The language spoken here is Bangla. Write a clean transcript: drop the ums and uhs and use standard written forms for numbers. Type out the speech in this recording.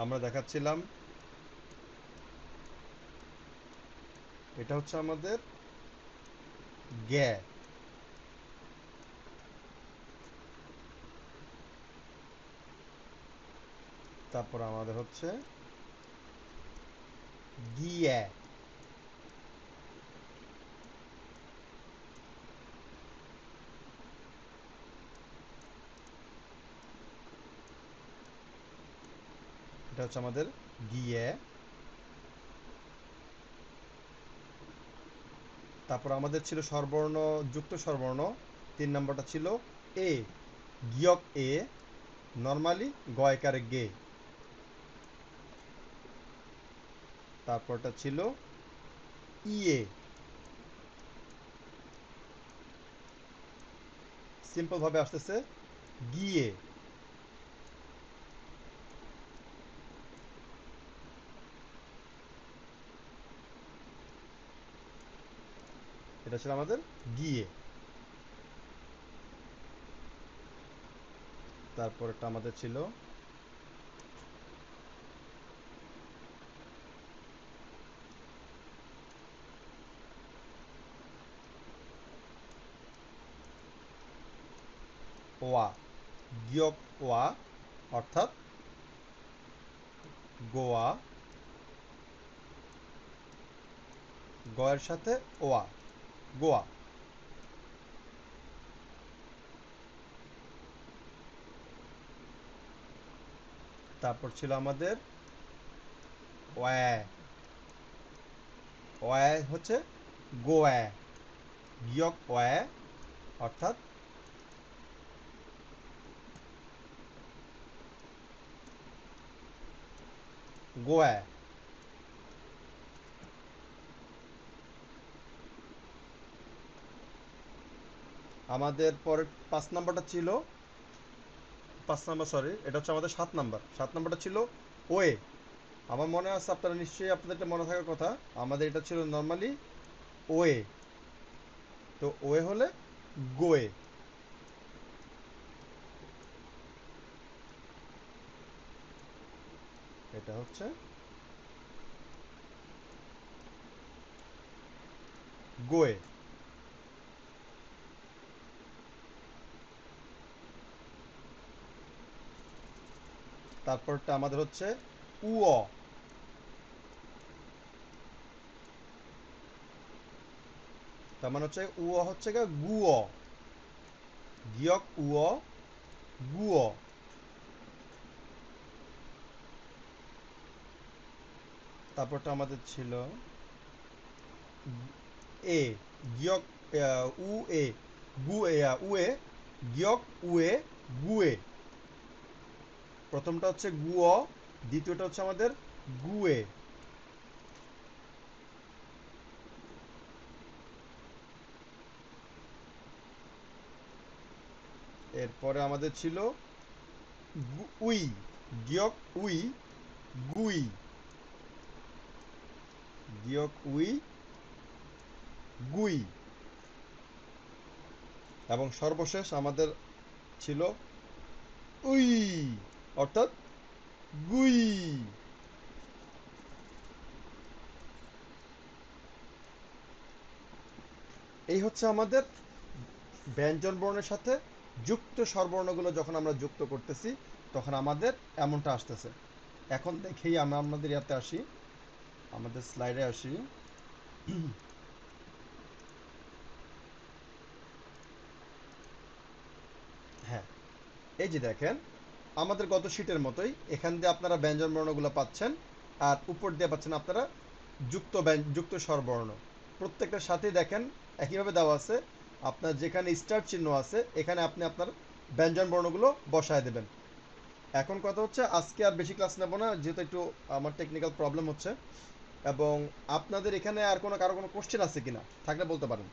আমরা দেখাচ্ছিলাম এটা হচ্ছে আমাদের গ্যা। তারপর আমাদের হচ্ছে গিয়া। এটা হচ্ছে আমাদের গিয়া। তারপর আমাদের ছিল স্বরবর্ণ, যুক্ত স্বরবর্ণ। 3 নম্বরটা ছিল এ, গিয়ক এ, নর্মালি গয়কারে গে। তারপরটা ছিল ইয়ে, সিম্পল ভাবে আসতেছে গিয়ে। এটা ছিল আমাদের গিয়ে। তারপরটা আমাদের ছিল ওয়া, গিয়ক ওয়া, অর্থাৎ গোয়া। গয়ের সাথে ওয়া, গোয়া। তারপর ছিল আমাদের ওয়া, ওয়া হচ্ছে গোয়া, গিয়ক ওয়া, অর্থাৎ গোয়া। আমাদের পরের 5 নম্বরটা ছিল, 5 নম্বর সরি, এটা হচ্ছে আমাদের 7 নম্বর। 7 নম্বরটা ছিল ওয়ে। আমার মনে আছে, আপনারা নিশ্চয়ই, আপনাদের এটা মনে থাকার কথা, আমাদের এটা ছিল নর্মালি ওয়ে। তো ওয়ে হলে গোয়ে। এটা হচ্ছে গোয়ে। তারপরটা আমাদের হচ্ছে উয়। তার মানে হচ্ছে উয় হচ্ছে গা গুয়, গিয়ক উয়, গুয়। তারপরটা আমাদের ছিল এ, গিয়ক উ এ, গু এ, উয়ে, গিয়ক উয়ে, গুয়ে। প্রথমটা হচ্ছে গুয়, দ্বিতীয়টা হচ্ছে আমাদের গুয়ে। এরপরে আমাদের ছিল উই, গিয়ক উই, গুই, গিয়ক উই, গুই। এবং সর্বশেষ আমাদের ছিল উই, অর্থাৎ গুই। এই হচ্ছে আমাদের ব্যঞ্জন বর্ণের সাথে যুক্ত স্বরবর্ণগুলো যখন আমরা যুক্ত করতেছি তখন আমাদের এমনটা আসতেছে। এখন দেখেই আমরা আমাদের ইয়াতে আসি, আমাদের স্লাইডে আসি। হ্যাঁ, এই যে দেখেন, আমাদের গত শীটের মতোই এখান দিয়ে আপনারা ব্যঞ্জন বর্ণগুলো পাচ্ছেন, আর উপর দিয়ে পাচ্ছেন আপনারা যুক্ত স্বরবর্ণ। প্রত্যেকটার সাথেই দেখেন একইভাবে দেওয়া আছে। আপনার যেখানে স্টার চিহ্ন আছে এখানে আপনি আপনার ব্যঞ্জন বর্ণগুলো বসায় দেবেন। এখন কথা হচ্ছে, আজকে আর বেশি ক্লাস নেব না, যেহেতু একটু আমার টেকনিক্যাল প্রবলেম হচ্ছে। এবং আপনাদের এখানে আর কারো কোনো কোশ্চেন আছে কিনা, থাকলে বলতে পারেন।